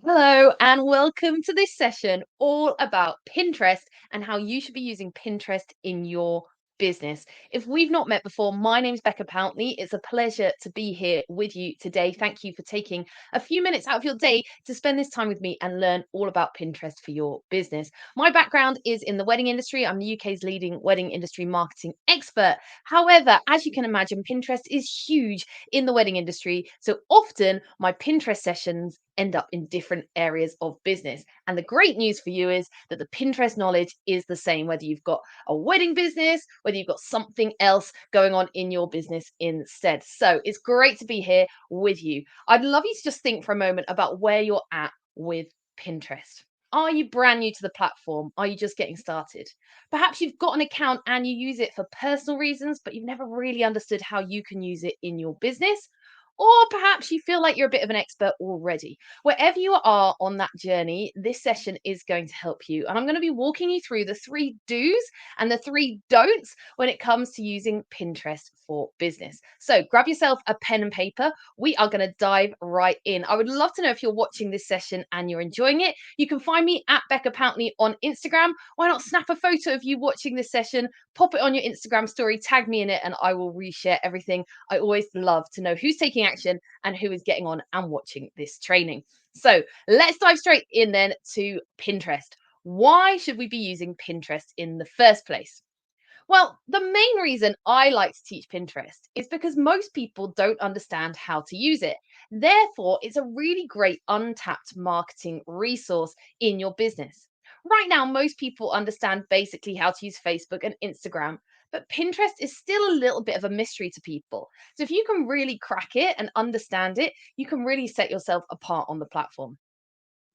Hello, and welcome to this session all about Pinterest and how you should be using Pinterest in your business. If we've not met before, my name's Becca Pountney. It's a pleasure to be here with you today. Thank you for taking a few minutes out of your day to spend this time with me and learn all about Pinterest for your business. My background is in the wedding industry. I'm the UK's leading wedding industry marketing expert. However, as you can imagine, Pinterest is huge in the wedding industry. So often my Pinterest sessions end up in different areas of business. And the great news for you is that the Pinterest knowledge is the same, whether you've got a wedding business, whether you've got something else going on in your business instead. So it's great to be here with you. I'd love you to just think for a moment about where you're at with Pinterest. Are you brand new to the platform? Are you just getting started? Perhaps you've got an account and you use it for personal reasons, but you've never really understood how you can use it in your business. Or perhaps you feel like you're a bit of an expert already. Wherever you are on that journey, this session is going to help you. And I'm going to be walking you through the three do's and the three don'ts when it comes to using Pinterest for business. So grab yourself a pen and paper. We are going to dive right in. I would love to know if you're watching this session and you're enjoying it. You can find me at Becca Pountney on Instagram. Why not snap a photo of you watching this session, pop it on your Instagram story, tag me in it, and I will reshare everything. I always love to know who's taking action and who is getting on and watching this training. So let's dive straight in then to Pinterest. Why should we be using Pinterest in the first place? Well, the main reason I like to teach Pinterest is because most people don't understand how to use it. Therefore, it's a really great untapped marketing resource in your business. Right now, most people understand basically how to use Facebook and Instagram, but Pinterest is still a little bit of a mystery to people. So, if you can really crack it and understand it, you can really set yourself apart on the platform.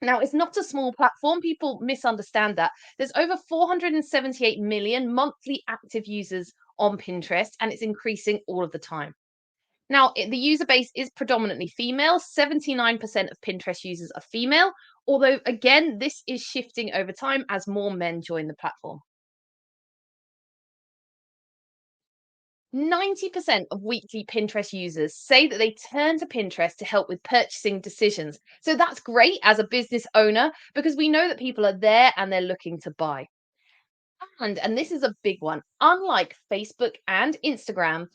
Now, it's not a small platform. People misunderstand that. There's over 478 million monthly active users on Pinterest, and it's increasing all of the time. Now, the user base is predominantly female. 79% of Pinterest users are female, although, again, this is shifting over time as more men join the platform. 90% of weekly Pinterest users say that they turn to Pinterest to help with purchasing decisions. So that's great as a business owner because we know that people are there and they're looking to buy. And this is a big one. Unlike Facebook and Instagram,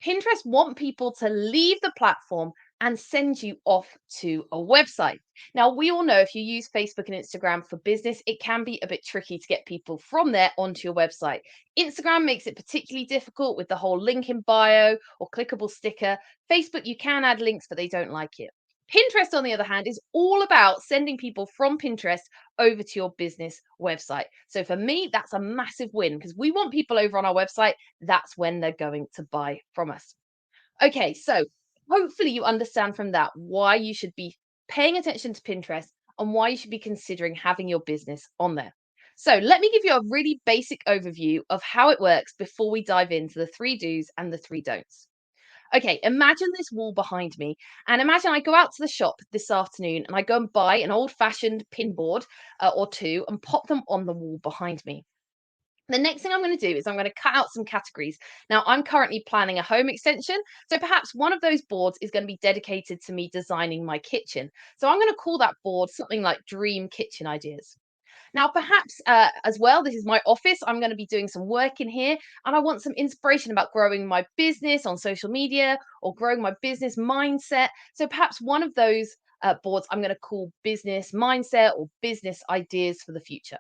Pinterest want people to leave the platform and send you off to a website. Now, we all know if you use Facebook and Instagram for business, it can be a bit tricky to get people from there onto your website. Instagram makes it particularly difficult with the whole link in bio or clickable sticker. Facebook, you can add links, but they don't like it. Pinterest, on the other hand, is all about sending people from Pinterest over to your business website. So for me, that's a massive win because we want people over on our website. That's when they're going to buy from us. Okay, so hopefully you understand from that why you should be paying attention to Pinterest and why you should be considering having your business on there. So let me give you a really basic overview of how it works before we dive into the three do's and the three don'ts. Okay, imagine this wall behind me. And imagine I go out to the shop this afternoon and I go and buy an old fashioned pin board or two and pop them on the wall behind me. The next thing I'm going to do is I'm going to cut out some categories. Now, I'm currently planning a home extension. So perhaps one of those boards is going to be dedicated to me designing my kitchen. So I'm going to call that board something like Dream Kitchen Ideas. Now, perhaps as well, this is my office. I'm going to be doing some work in here, and I want some inspiration about growing my business on social media or growing my business mindset. So, perhaps one of those boards I'm going to call business mindset or business ideas for the future.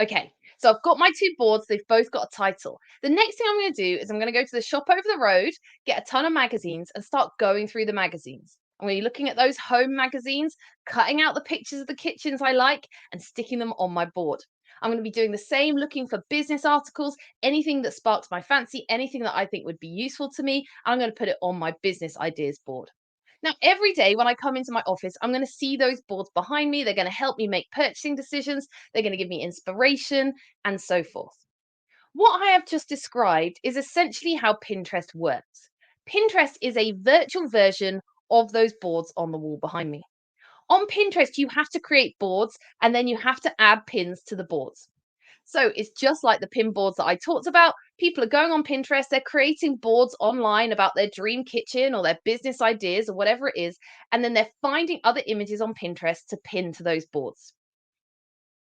Okay, so I've got my two boards. They've both got a title. The next thing I'm going to do is I'm going to go to the shop over the road, get a ton of magazines, and start going through the magazines. I'm going to be looking at those home magazines, cutting out the pictures of the kitchens I like, and sticking them on my board. I'm going to be doing the same, looking for business articles, anything that sparks my fancy, anything that I think would be useful to me. I'm going to put it on my business ideas board. Now, every day when I come into my office, I'm going to see those boards behind me. They're going to help me make purchasing decisions. They're going to give me inspiration and so forth. What I have just described is essentially how Pinterest works. Pinterest is a virtual version of those boards on the wall behind me. On Pinterest, you have to create boards and then you have to add pins to the boards. So it's just like the pin boards that I talked about. People are going on Pinterest, they're creating boards online about their dream kitchen or their business ideas or whatever it is. And then they're finding other images on Pinterest to pin to those boards.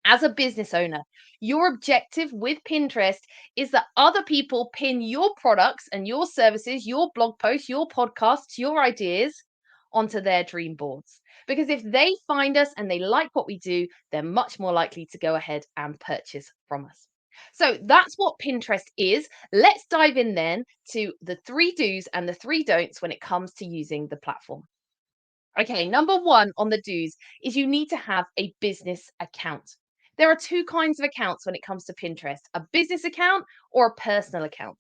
As a business owner, your objective with Pinterest is that other people pin your products and your services, your blog posts, your podcasts, your ideas onto their dream boards. Because if they find us and they like what we do, they're much more likely to go ahead and purchase from us. So that's what Pinterest is. Let's dive in then to the three do's and the three don'ts when it comes to using the platform. Okay, number one on the do's is you need to have a business account. There are two kinds of accounts when it comes to Pinterest, a business account or a personal account.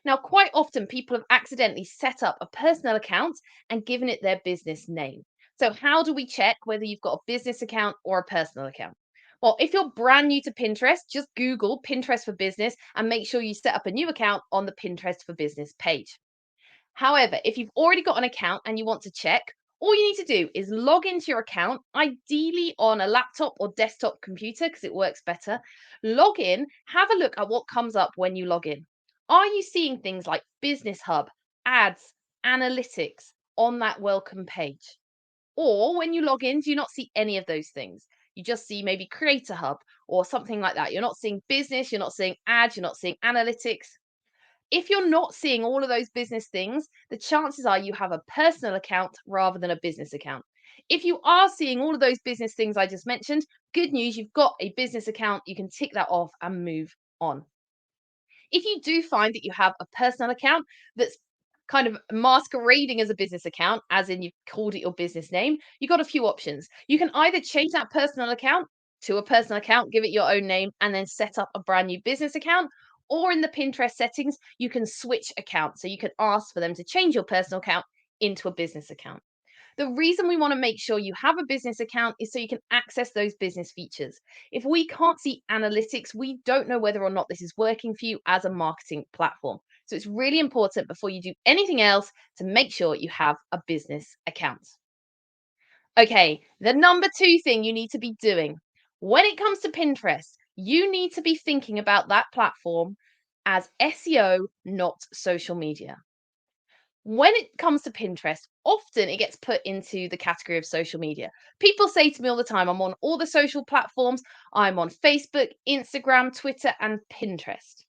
Now, quite often people have accidentally set up a personal account and given it their business name. So, how do we check whether you've got a business account or a personal account? Well, if you're brand new to Pinterest, just Google Pinterest for Business and make sure you set up a new account on the Pinterest for Business page. However, if you've already got an account and you want to check, all you need to do is log into your account, ideally on a laptop or desktop computer because it works better. Log in, have a look at what comes up when you log in. Are you seeing things like Business Hub, ads, analytics on that welcome page? Or when you log in, do you not see any of those things? You just see maybe Creator Hub or something like that. You're not seeing business, you're not seeing ads, you're not seeing analytics. If you're not seeing all of those business things, the chances are you have a personal account rather than a business account. If you are seeing all of those business things I just mentioned, good news, you've got a business account. You can tick that off and move on. If you do find that you have a personal account that's kind of masquerading as a business account, as in you've called it your business name, you've got a few options. You can either change that personal account to a personal account, give it your own name, and then set up a brand new business account. Or in the Pinterest settings, you can switch accounts. So you can ask for them to change your personal account into a business account. The reason we want to make sure you have a business account is so you can access those business features. If we can't see analytics, we don't know whether or not this is working for you as a marketing platform. So it's really important before you do anything else to make sure you have a business account. Okay, the number two thing you need to be doing when it comes to Pinterest, you need to be thinking about that platform as SEO, not social media. When it comes to Pinterest, often it gets put into the category of social media. People say to me all the time, I'm on all the social platforms. I'm on Facebook, Instagram, Twitter, and Pinterest.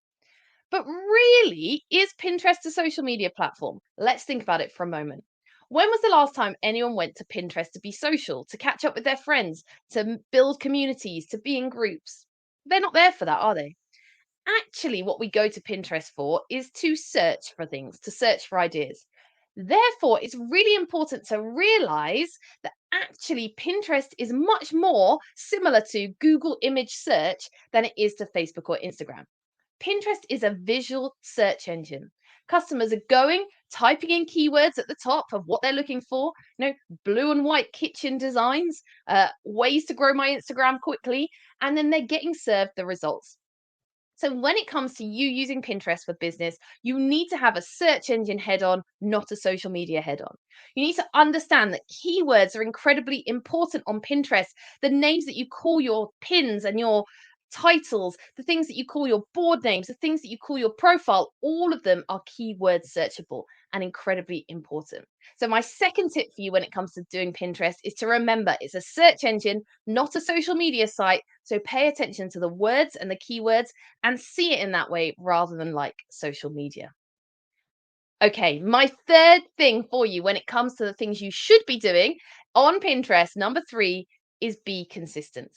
But really, is Pinterest a social media platform? Let's think about it for a moment. When was the last time anyone went to Pinterest to be social, to catch up with their friends, to build communities, to be in groups? They're not there for that, are they? Actually, what we go to Pinterest for is to search for things, to search for ideas. Therefore, it's really important to realize that actually Pinterest is much more similar to Google image search than it is to Facebook or Instagram. Pinterest is a visual search engine. Customers are going, typing in keywords at the top of what they're looking for, blue and white kitchen designs, ways to grow my Instagram quickly, and then they're getting served the results. So, when it comes to you using Pinterest for business, you need to have a search engine head on, not a social media head on. You need to understand that keywords are incredibly important on Pinterest. The names that you call your pins and your titles, the things that you call your board names, the things that you call your profile, all of them are keyword searchable and incredibly important. So, my second tip for you when it comes to doing Pinterest is to remember it's a search engine, not a social media site. So, pay attention to the words and the keywords and see it in that way rather than like social media. Okay, my third thing for you when it comes to the things you should be doing on Pinterest, number three, is be consistent.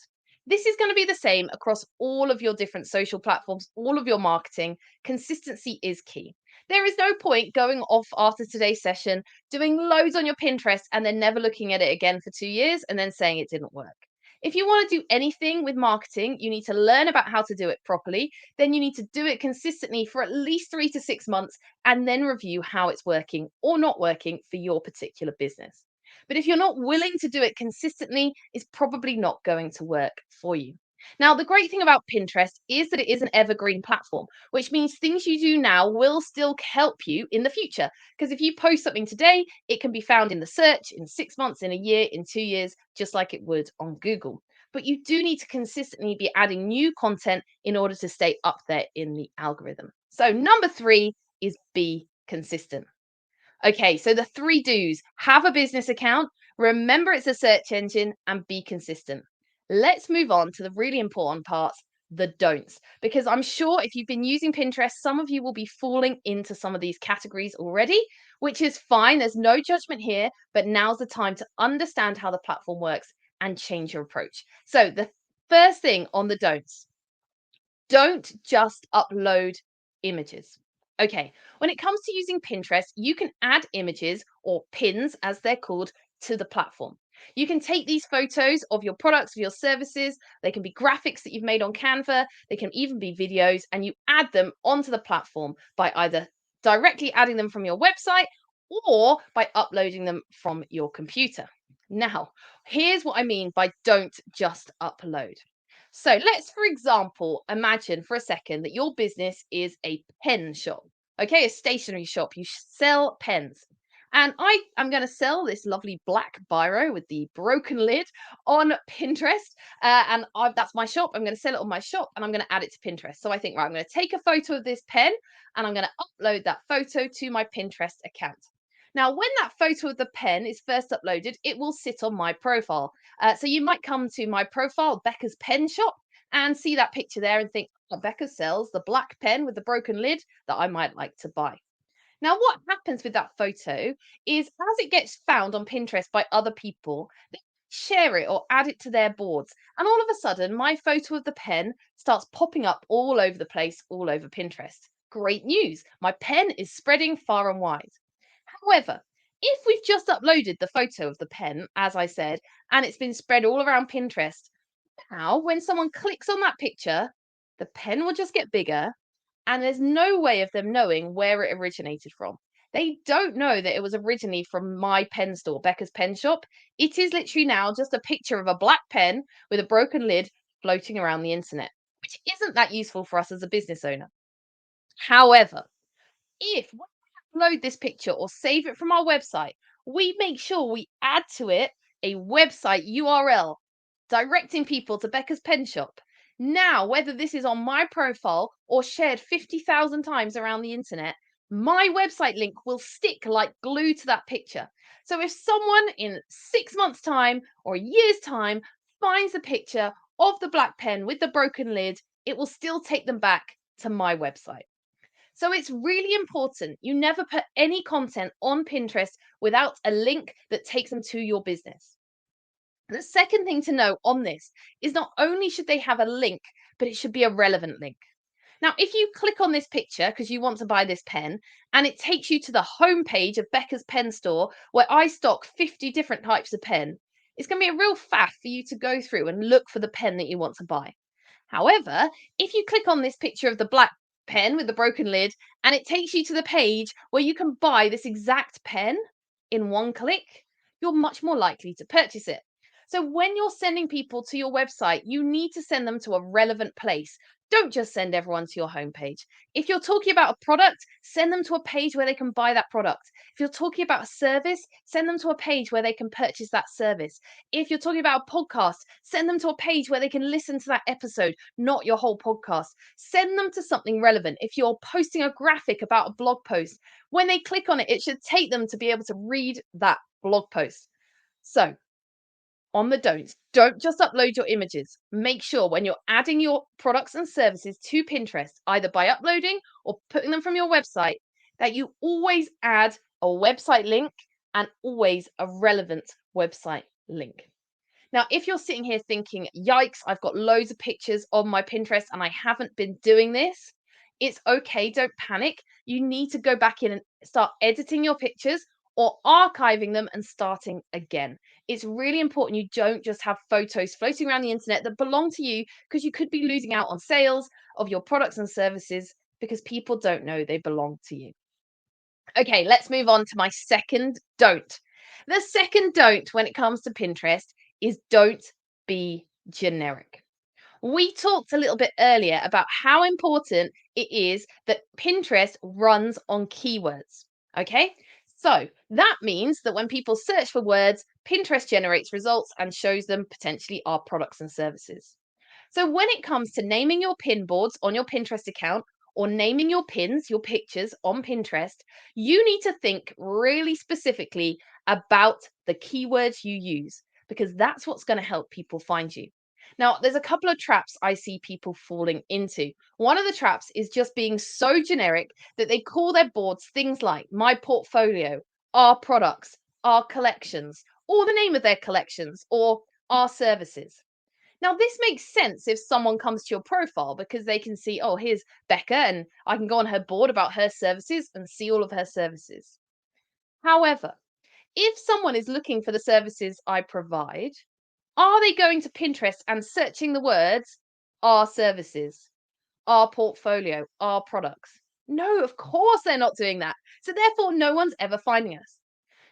This is going to be the same across all of your different social platforms, all of your marketing. Consistency is key. There is no point going off after today's session, doing loads on your Pinterest, and then never looking at it again for 2 years and then saying it didn't work. If you want to do anything with marketing, you need to learn about how to do it properly. Then you need to do it consistently for at least 3 to 6 months and then review how it's working or not working for your particular business. But if you're not willing to do it consistently, it's probably not going to work for you. Now, the great thing about Pinterest is that it is an evergreen platform, which means things you do now will still help you in the future. Because if you post something today, it can be found in the search in 6 months, in a year, in 2 years, just like it would on Google. but you do need to consistently be adding new content in order to stay up there in the algorithm. So, number three is be consistent. Okay, so the three do's: have a business account, remember it's a search engine, and be consistent. Let's move on to the really important parts, the don'ts, because I'm sure if you've been using Pinterest, some of you will be falling into some of these categories already, which is fine. There's no judgment here, but now's the time to understand how the platform works and change your approach. So, the first thing on the don'ts: don't just upload images. Okay, when it comes to using Pinterest, you can add images or pins, as they're called, to the platform. You can take these photos of your products, of your services. They can be graphics that you've made on Canva. They can even be videos, and you add them onto the platform by either directly adding them from your website or by uploading them from your computer. Now, here's what I mean by don't just upload. So let's, for example, imagine for a second that your business is a pen shop, okay, a stationery shop. You sell pens. And I am going to sell this lovely black biro with the broken lid on Pinterest. That's my shop. I'm going to sell it on my shop and I'm going to add it to Pinterest. So I think, right, I'm going to take a photo of this pen and I'm going to upload that photo to my Pinterest account. Now, when that photo of the pen is first uploaded, it will sit on my profile. So you might come to my profile, Becca's Pen Shop, and see that picture there and think, oh, Becca sells the black pen with the broken lid that I might like to buy. Now, what happens with that photo is as it gets found on Pinterest by other people, they share it or add it to their boards. And all of a sudden, my photo of the pen starts popping up all over the place, all over Pinterest. Great news. My pen is spreading far and wide. However, if we've just uploaded the photo of the pen, as I said, and it's been spread all around Pinterest, now when someone clicks on that picture, the pen will just get bigger and there's no way of them knowing where it originated from. They don't know that it was originally from my pen store, Becca's Pen Shop. It is literally now just a picture of a black pen with a broken lid floating around the internet, which isn't that useful for us as a business owner. However, if we upload this picture or save it from our website, we make sure we add to it a website URL directing people to Becca's Pen Shop. Now, whether this is on my profile or shared 50,000 times around the internet, my website link will stick like glue to that picture. So if someone in 6 months' time or a year's time finds a picture of the black pen with the broken lid, it will still take them back to my website. So it's really important you never put any content on Pinterest without a link that takes them to your business. The second thing to know on this is not only should they have a link, but it should be a relevant link. Now, if you click on this picture because you want to buy this pen and it takes you to the homepage of Becca's Pen Store where I stock 50 different types of pen, it's going to be a real faff for you to go through and look for the pen that you want to buy. However, if you click on this picture of the black pen with the broken lid and it takes you to the page where you can buy this exact pen in one click, you're much more likely to purchase it. So when you're sending people to your website, you need to send them to a relevant place. Don't just send everyone to your homepage. If you're talking about a product, send them to a page where they can buy that product. If you're talking about a service, send them to a page where they can purchase that service. If you're talking about a podcast, send them to a page where they can listen to that episode, not your whole podcast. Send them to something relevant. If you're posting a graphic about a blog post, when they click on it, it should take them to be able to read that blog post. So, on the don'ts, don't just upload your images. Make sure when you're adding your products and services to Pinterest, either by uploading or putting them from your website, that you always add a website link and always a relevant website link. Now, if you're sitting here thinking, yikes, I've got loads of pictures on my Pinterest and I haven't been doing this, it's okay. Don't panic. You need to go back in and start editing your pictures or archiving them and starting again. It's really important you don't just have photos floating around the internet that belong to you because you could be losing out on sales of your products and services because people don't know they belong to you. Okay, let's move on to my second don't. The second don't when it comes to Pinterest is don't be generic. We talked a little bit earlier about how important it is that Pinterest runs on keywords. Okay, so that means that when people search for words, Pinterest generates results and shows them potentially our products and services. So when it comes to naming your pin boards on your Pinterest account or naming your pins, your pictures on Pinterest, you need to think really specifically about the keywords you use because that's what's going to help people find you. Now, there's a couple of traps I see people falling into. One of the traps is just being so generic that they call their boards things like my portfolio, our products, our collections, or the name of their collections, or our services. Now, this makes sense if someone comes to your profile because they can see, oh, here's Becca, and I can go on her board about her services and see all of her services. However, if someone is looking for the services I provide, are they going to Pinterest and searching the words our services, our portfolio, our products? No, of course they're not doing that. So, therefore, no one's ever finding us.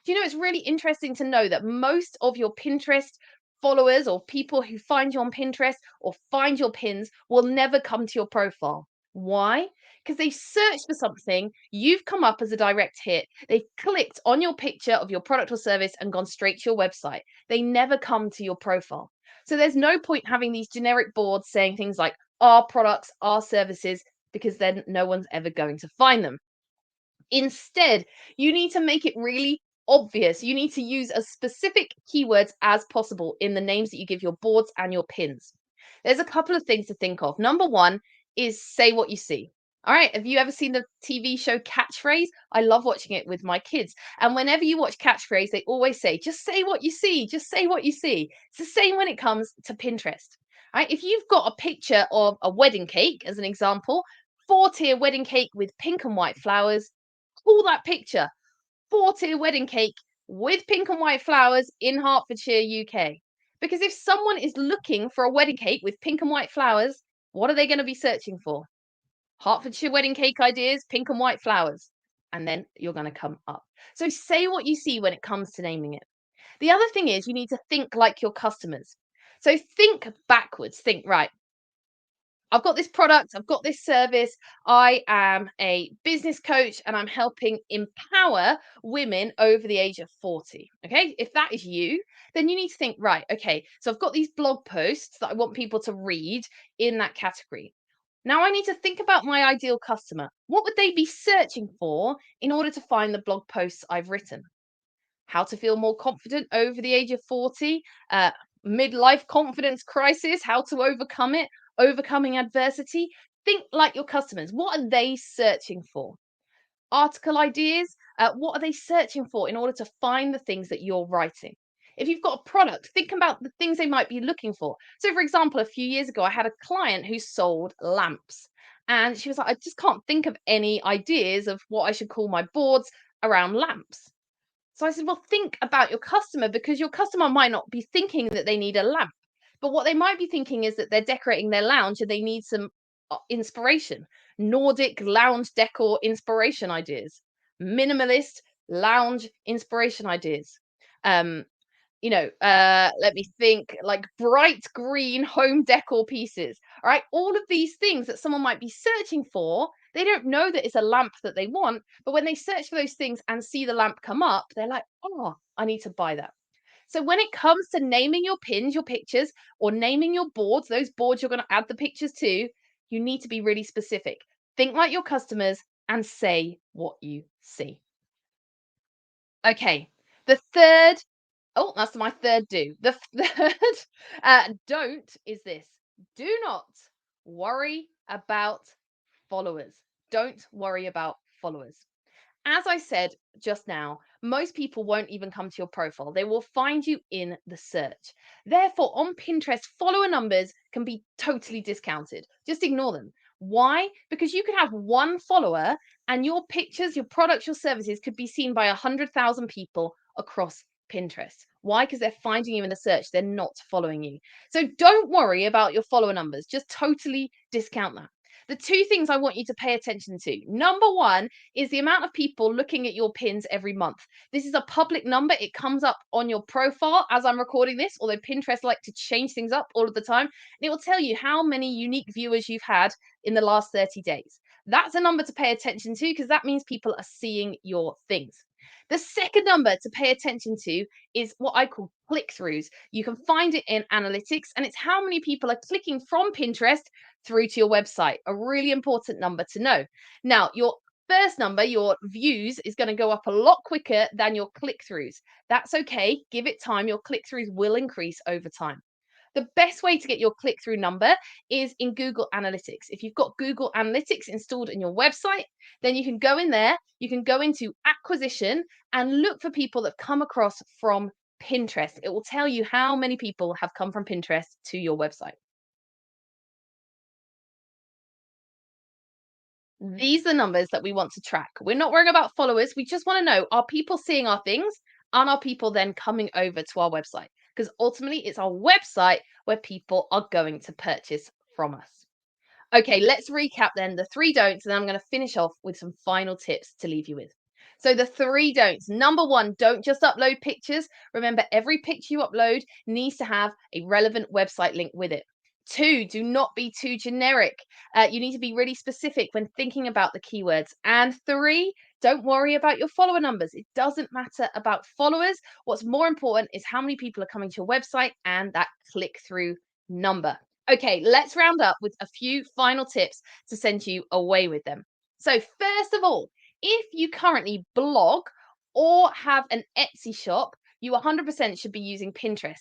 Do you know, it's really interesting to know that most of your Pinterest followers or people who find you on Pinterest or find your pins will never come to your profile. Why? Because they searched for something, you've come up as a direct hit, they've clicked on your picture of your product or service and gone straight to your website. They never come to your profile. So there's no point having these generic boards saying things like our products, our services, because then no one's ever going to find them. Instead, you need to make it really obvious. You need to use as specific keywords as possible in the names that you give your boards and your pins. There's a couple of things to think of. Number one is say what you see. All right. Have you ever seen the TV show Catchphrase? I love watching it with my kids. And whenever you watch Catchphrase, they always say, just say what you see. Just say what you see. It's the same when it comes to Pinterest. All right. If you've got a picture of a wedding cake, as an example, four-tier wedding cake with pink and white flowers, call that picture four-tier wedding cake with pink and white flowers in Hertfordshire, UK. Because if someone is looking for a wedding cake with pink and white flowers, what are they going to be searching for? Hertfordshire wedding cake ideas, pink and white flowers. And then you're going to come up. So say what you see when it comes to naming it. The other thing is you need to think like your customers. So think backwards. Think, right, I've got this product, I've got this service. I am a business coach and I'm helping empower women over the age of 40. Okay. If that is you, then you need to think, right, okay, so I've got these blog posts that I want people to read in that category. Now I need to think about my ideal customer. What would they be searching for in order to find the blog posts I've written? How to feel more confident over the age of 40, midlife confidence crisis, how to overcome it, overcoming adversity. Think like your customers. What are they searching for? Article ideas, what are they searching for in order to find the things that you're writing? If you've got a product, think about the things they might be looking for. So, for example, a few years ago, I had a client who sold lamps. And she was like, I just can't think of any ideas of what I should call my boards around lamps. So I said, well, think about your customer because your customer might not be thinking that they need a lamp, but what they might be thinking is that they're decorating their lounge and they need some inspiration. Nordic lounge decor inspiration ideas, minimalist lounge inspiration ideas. Um, let me think, like bright green home decor pieces. All right, all of these things that someone might be searching for, they don't know that it's a lamp that they want, but when they search for those things and see the lamp come up, they're like, oh, I need to buy that. So when it comes to naming your pins, your pictures, or naming your boards, those boards you're going to add the pictures to, you need to be really specific. Think like your customers and say what you see. Okay. The third Oh, that's my third do. The third don't is this. Do not worry about followers. Don't worry about followers. As I said just now, most people won't even come to your profile. They will find you in the search. Therefore, on Pinterest, follower numbers can be totally discounted. Just ignore them. Why? Because you could have one follower and your pictures, your products, your services could be seen by 100,000 people across Pinterest. Why? Because they're finding you in the search. They're not following you. So don't worry about your follower numbers. Just totally discount that. The two things I want you to pay attention to. Number one is the amount of people looking at your pins every month. This is a public number. It comes up on your profile as I'm recording this, although Pinterest like to change things up all of the time. And it will tell you how many unique viewers you've had in the last 30 days. That's a number to pay attention to because that means people are seeing your things. The second number to pay attention to is what I call click throughs. You can find it in analytics, and it's how many people are clicking from Pinterest through to your website. A really important number to know. Now, your first number, your views, is going to go up a lot quicker than your click throughs. That's okay. Give it time. Your click throughs will increase over time. The best way to get your click through number is in Google Analytics. If you've got Google Analytics installed in your website, then you can go in there, you can go into acquisition and look for people that come across from Pinterest. It will tell you how many people have come from Pinterest to your website. These are the numbers that we want to track. We're not worrying about followers. We just want to know, are people seeing our things? And are people then coming over to our website? Because ultimately, it's our website where people are going to purchase from us. Okay, let's recap then the three don'ts, and then I'm going to finish off with some final tips to leave you with. So, the three don'ts. Number one, don't just upload pictures. Remember, every picture you upload needs to have a relevant website link with it. Two, do not be too generic. You need to be really specific when thinking about the keywords. And three, don't worry about your follower numbers. It doesn't matter about followers. What's more important is how many people are coming to your website and that click through number. Okay, let's round up with a few final tips to send you away with them. So, first of all, if you currently blog or have an Etsy shop, you 100% should be using Pinterest.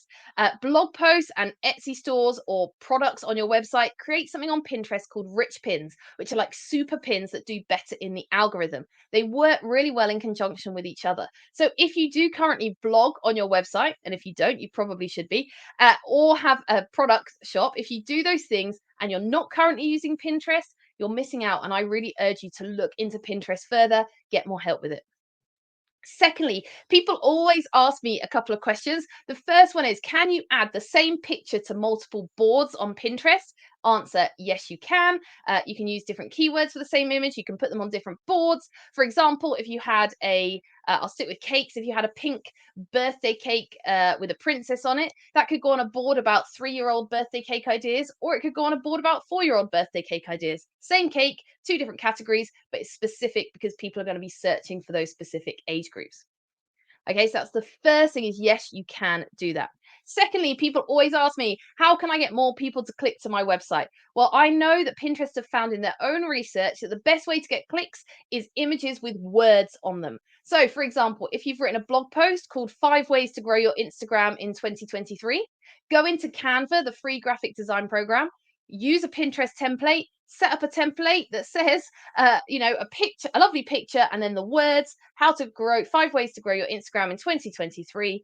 Blog posts and Etsy stores or products on your website, create something on Pinterest called rich pins, which are like super pins that do better in the algorithm. They work really well in conjunction with each other. So if you do currently blog on your website, and if you don't, you probably should be, or have a product shop, if you do those things and you're not currently using Pinterest, you're missing out. And I really urge you to look into Pinterest further, get more help with it. Secondly, people always ask me a couple of questions. The first one is, can you add the same picture to multiple boards on Pinterest? Answer, yes, you can. You can use different keywords for the same image. You can put them on different boards. For example, if you had I'll stick with cakes. If you had a pink birthday cake with a princess on it, that could go on a board about 3-year-old birthday cake ideas, or it could go on a board about 4-year-old birthday cake ideas. Same cake, two different categories, but it's specific because people are going to be searching for those specific age groups. Okay, so that's the first thing is yes, you can do that. Secondly, people always ask me, how can I get more people to click to my website? Well, I know that Pinterest have found in their own research that the best way to get clicks is images with words on them. So, for example, if you've written a blog post called 5 Ways to Grow Your Instagram in 2023, go into Canva, the free graphic design program, use a Pinterest template, set up a template that says, a picture, a lovely picture, and then the words, how to grow 5 ways to grow your Instagram in 2023.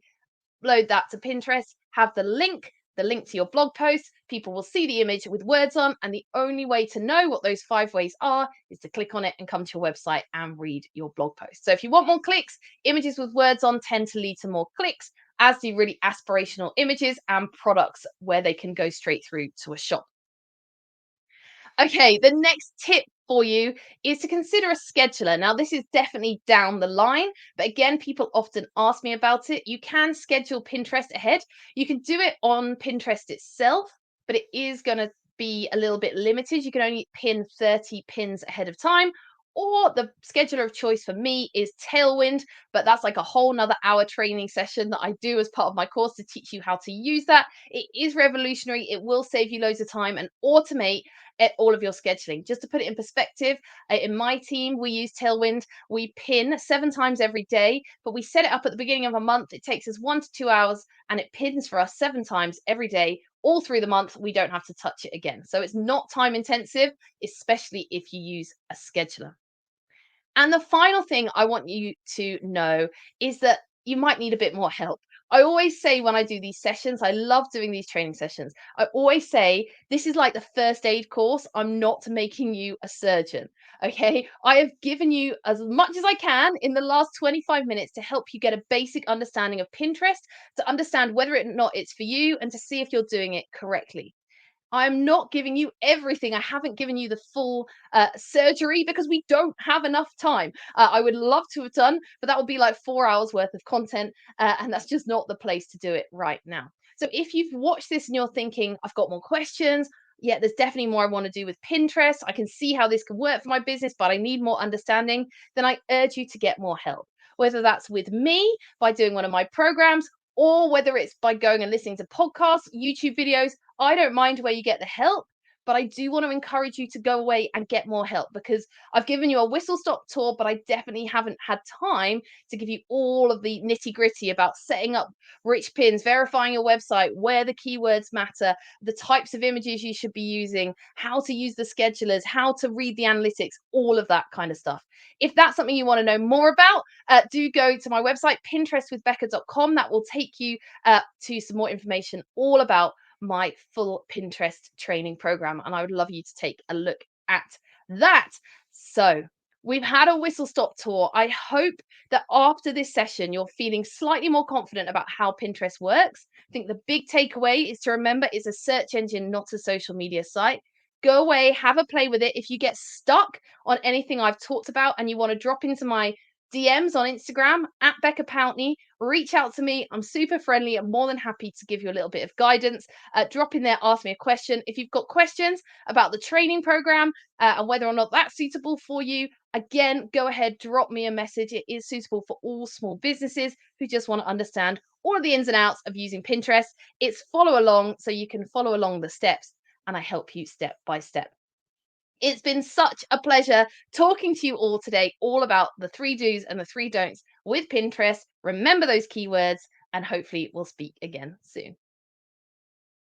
Load that to Pinterest, have the link to your blog post. People will see the image with words on, and the only way to know what those 5 ways are is to click on it and come to your website and read your blog post. So if you want more clicks, images with words on tend to lead to more clicks, as do really aspirational images and products where they can go straight through to a shop. Okay, the next tip for you is to consider a scheduler. Now, this is definitely down the line, but again, people often ask me about it. You can schedule Pinterest ahead. You can do it on Pinterest itself, but it is going to be a little bit limited. You can only pin 30 pins ahead of time. Or the scheduler of choice for me is Tailwind, but that's like a whole nother hour training session that I do as part of my course to teach you how to use that. It is revolutionary. It will save you loads of time and automate all of your scheduling. Just to put it in perspective, in my team, we use Tailwind. We pin 7 times every day, but we set it up at the beginning of a month. It takes us 1 to 2 hours and it pins for us 7 times every day. All through the month, we don't have to touch it again. So it's not time intensive, especially if you use a scheduler. And the final thing I want you to know is that you might need a bit more help. I always say when I do these sessions, I love doing these training sessions. I always say this is like the first aid course. I'm not making you a surgeon. Okay. I have given you as much as I can in the last 25 minutes to help you get a basic understanding of Pinterest, to understand whether or not it's for you, and to see if you're doing it correctly. I'm not giving you everything. I haven't given you the full surgery because we don't have enough time. I would love to have done, but that would be like 4 hours worth of content. And that's just not the place to do it right now. So if you've watched this and you're thinking, I've got more questions, yeah, there's definitely more I want to do with Pinterest. I can see how this could work for my business, but I need more understanding. Then I urge you to get more help, whether that's with me by doing one of my programs, or whether it's by going and listening to podcasts, YouTube videos. I don't mind where you get the help, but I do want to encourage you to go away and get more help, because I've given you a whistle stop tour, but I definitely haven't had time to give you all of the nitty gritty about setting up rich pins, verifying your website, where the keywords matter, the types of images you should be using, how to use the schedulers, how to read the analytics, all of that kind of stuff. If that's something you want to know more about, do go to my website, pinterestwithbecca.com. That will take you to some more information all about my full Pinterest training program. And I would love you to take a look at that. So, we've had a whistle stop tour. I hope that after this session, you're feeling slightly more confident about how Pinterest works. I think the big takeaway is to remember it's a search engine, not a social media site. Go away, have a play with it. If you get stuck on anything I've talked about and you want to drop into my DMs on Instagram at Becca Pountney, reach out to me. I'm super friendly. I'm more than happy to give you a little bit of guidance. Drop in there, ask me a question. If you've got questions about the training program and whether or not that's suitable for you, again, go ahead, drop me a message. It is suitable for all small businesses who just want to understand all of the ins and outs of using Pinterest. It's follow along, so you can follow along the steps, and I help you step by step. It's been such a pleasure talking to you all today, all about the three do's and the three don'ts with Pinterest. Remember those keywords, and hopefully we'll speak again soon.